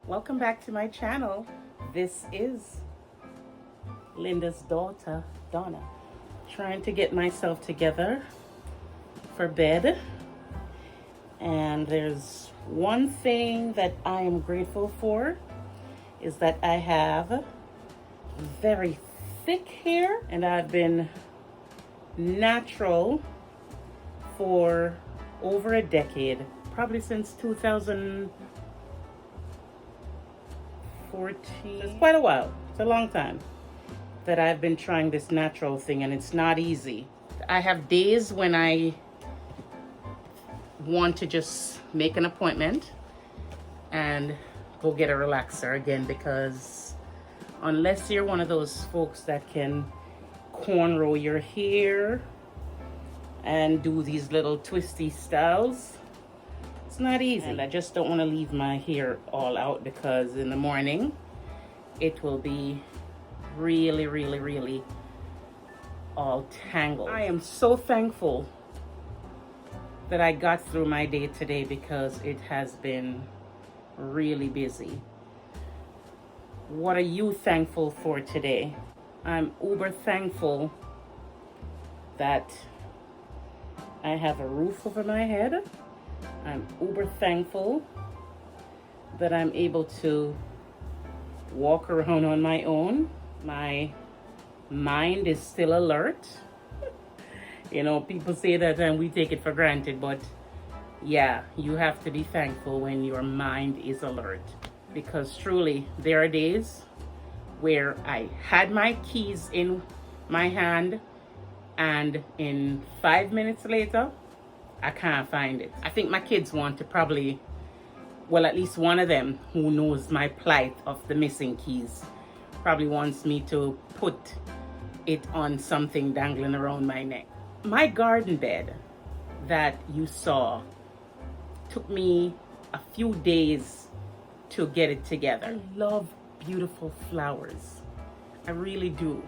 Welcome back to my channel. This is Linda's daughter, Donna. Trying to get myself together for bed. And there's one thing that I am grateful for is that I have very thick hair and I've been natural for over a decade, probably since 2014. It's quite a while. It's a long time that I've been trying this natural thing, and it's not easy. I have days when I want to just make an appointment and go get a relaxer again, because unless you're one of those folks that can cornrow your hair and do these little twisty styles, it's not easy. And I just don't want to leave my hair all out, because in the morning it will be really all tangled. I am so thankful that I got through my day today, because it has been really busy. What are you thankful for today? I'm uber thankful that I have a roof over my head. I'm uber thankful that I'm able to walk around on my own. My mind is still alert. You know, people say that and we take it for granted, but yeah, you have to be thankful when your mind is alert, because truly there are days where I had my keys in my hand and in 5 minutes later I can't find it. I think my kids want to probably, well, at least one of them who knows my plight of the missing keys probably wants me to put it on something dangling around my neck. My garden bed that you saw took me a few days to get it together. I love beautiful flowers. I really do.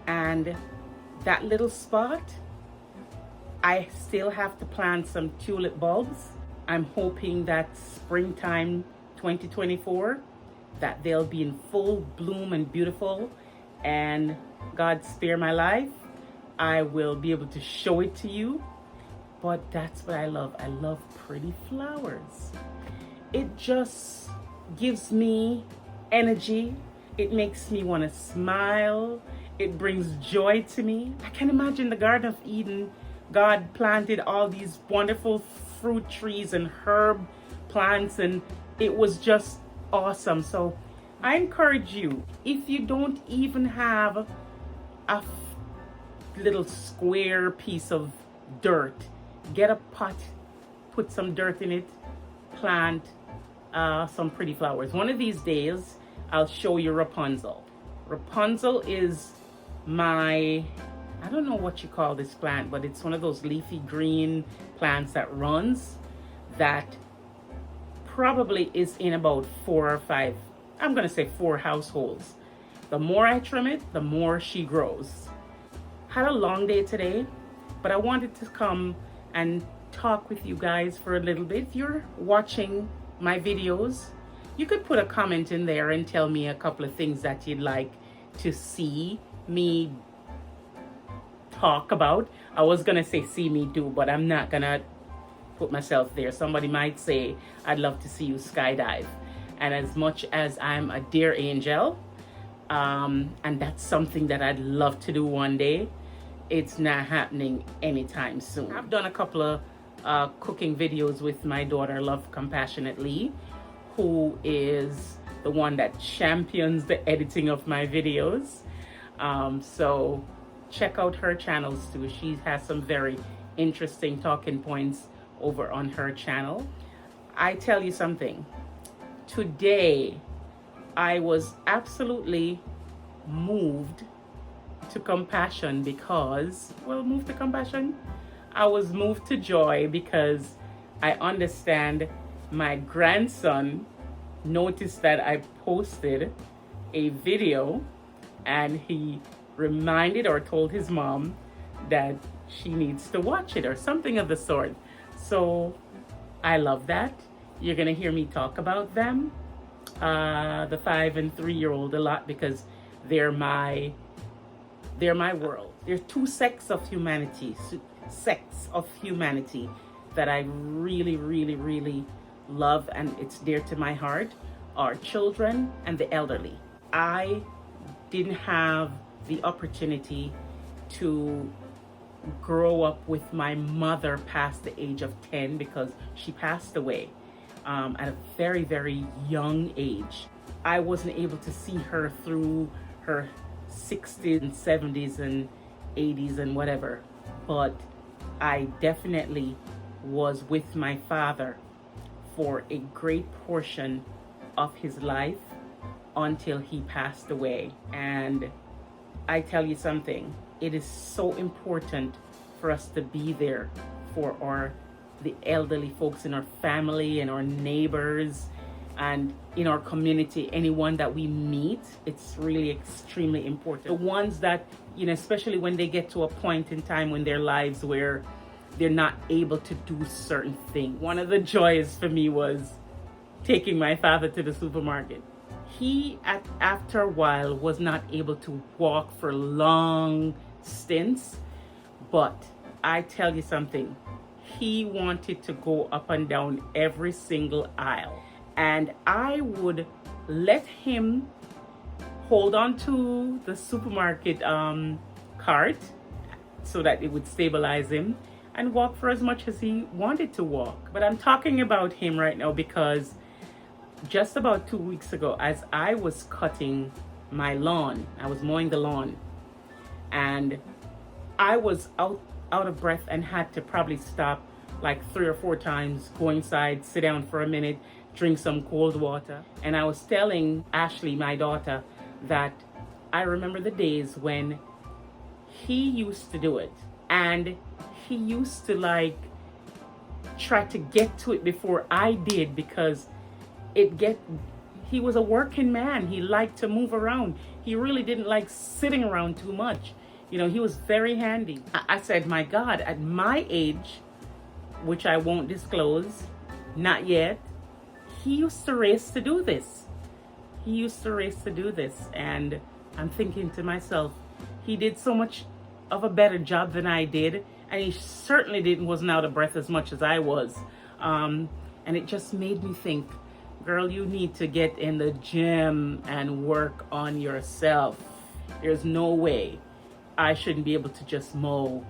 And that little spot, I still have to plant some tulip bulbs. I'm hoping that springtime 2024 that they'll be in full bloom and beautiful, and God spare my life, I will be able to show it to you. But that's what I love. I love pretty flowers. It just gives me energy. It makes me want to smile. It brings joy to me. I can imagine the Garden of Eden. God planted all these wonderful fruit trees and herb plants, and it was just awesome. So I encourage you, if you don't even have a little square piece of dirt, get a pot, put some dirt in it, plant some pretty flowers. One of these days I'll show you Rapunzel. Rapunzel is my, I don't know what you call this plant, but it's one of those leafy green plants that runs, that probably is in about 4 or 5, I'm gonna say 4 households. The more I trim it, the more she grows. Had a long day today, but I wanted to come and talk with you guys for a little bit. If you're watching my videos, you could put a comment in there and tell me a couple of things that you'd like to see me talk about. I was gonna say see me do, but I'm not gonna put myself there. Somebody might say, I'd love to see you skydive. And as much as I'm a dear angel, and that's something that I'd love to do one day, it's not happening anytime soon. I've done a couple of cooking videos with my daughter, Love Compassionately, who is the one that champions the editing of my videos. So check out her channels too. She has some very interesting talking points over on her channel. I tell you something, today I was absolutely moved to compassion, because, well, moved to compassion? I was moved to joy, because I understand my grandson noticed that I posted a video and he reminded or told his mom that she needs to watch it or something of the sort. So I love that. You're gonna hear me talk about them the 5 and 3-year-old a lot because they're my world. There are two sects of humanity, that I really, really, really love, and it's dear to my heart, are children and the elderly. I didn't have the opportunity to grow up with my mother past the age of 10 because she passed away at a very, very young age. I wasn't able to see her through her 60s and 70s and 80s and whatever, but I definitely was with my father for a great portion of his life until he passed away. And I tell you something, it is so important for us to be there for the elderly folks in our family and our neighbors and in our community, anyone that we meet. It's really extremely important. The ones that, especially when they get to a point in time in their lives where they're not able to do certain things. One of the joys for me was taking my father to the supermarket. He, after a while, was not able to walk for long stints, but I tell you something, he wanted to go up and down every single aisle. And I would let him hold on to the supermarket cart so that it would stabilize him and walk for as much as he wanted to walk. But I'm talking about him right now because just about 2 weeks ago, as I was cutting my lawn, I was mowing the lawn, and I was out of breath and had to probably stop like 3 or 4 times, go inside, sit down for a minute, drink some cold water. And I was telling Ashley, my daughter, that I remember the days when he used to do it, and he used to like try to get to it before I did because he was a working man. He liked to move around. He really didn't like sitting around too much. He was very handy. I said, my God, at my age, which I won't disclose, not yet, he used to race to do this. And I'm thinking to myself, he did so much of a better job than I did, and he certainly wasn't out of breath as much as I was. And it just made me think, girl, you need to get in the gym and work on yourself. There's no way I shouldn't be able to just mow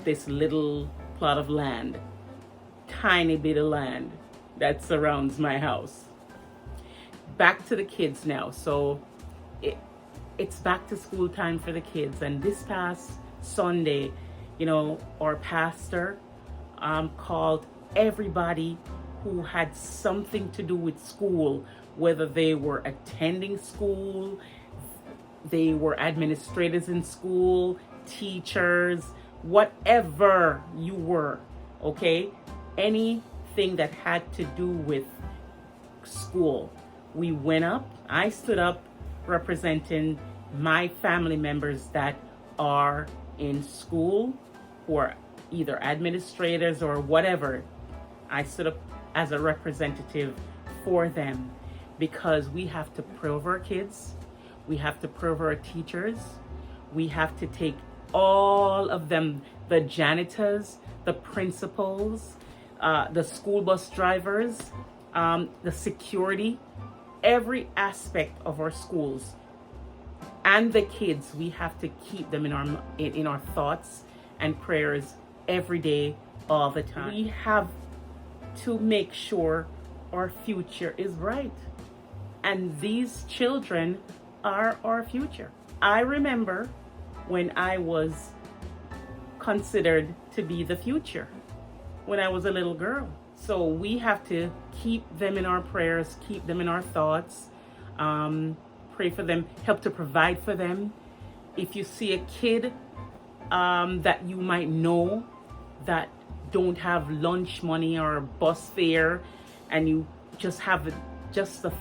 this little plot of land, tiny bit of land that surrounds my house. Back to the kids now. So it's back to school time for the kids, and this past Sunday, our pastor called everybody who had something to do with school, whether they were attending school, they were administrators in school, teachers, whatever you were, okay? Anything that had to do with school. We went up, I stood up representing my family members that are in school, who are either administrators or whatever. I stood up as a representative for them because we have to pray over our kids, we have to pray over our teachers, we have to take all of them, the janitors, the principals, the school bus drivers, the security, every aspect of our schools and the kids. We have to keep them in our thoughts and prayers every day, all the time. We have to make sure our future is bright, and these children are our future. I remember when I was considered to be the future when I was a little girl. So we have to keep them in our prayers, keep them in our thoughts, pray for them, help to provide for them. If you see a kid that you might know that don't have lunch money or bus fare, and you just have just a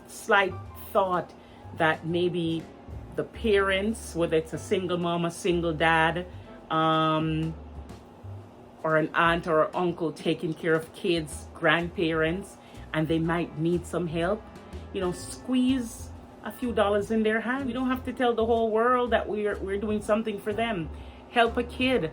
slight thought that maybe the parents, whether it's a single mom, a single dad, or an aunt or an uncle taking care of kids, grandparents, and they might need some help, squeeze a few dollars in their hand. We don't have to tell the whole world that we're doing something for them. Help a kid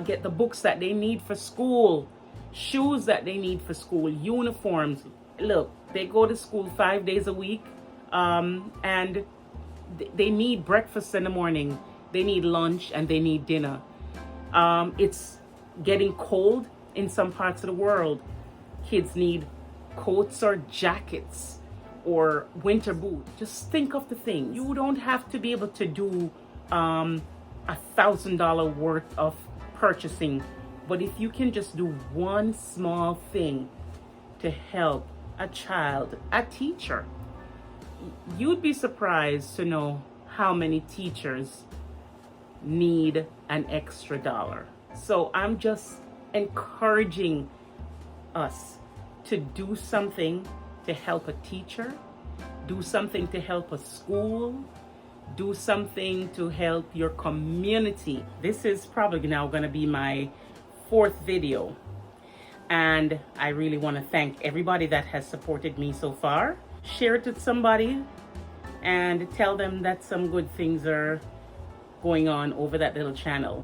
get the books that they need for school, shoes that they need for school, uniforms. Look, they go to school 5 days a week, and they need breakfast in the morning, they need lunch, and they need dinner. It's getting cold in some parts of the world. Kids need coats or jackets or winter boots. Just think of the things. You don't have to be able to do $1,000 worth of purchasing, but if you can just do one small thing to help a child, a teacher, you'd be surprised to know how many teachers need an extra dollar. So I'm just encouraging us to do something to help a teacher, do something to help a school, do something to help your community. This is probably now going to be my 4th video, and I really want to thank everybody that has supported me so far. Share it with somebody and tell them that some good things are going on over that little channel.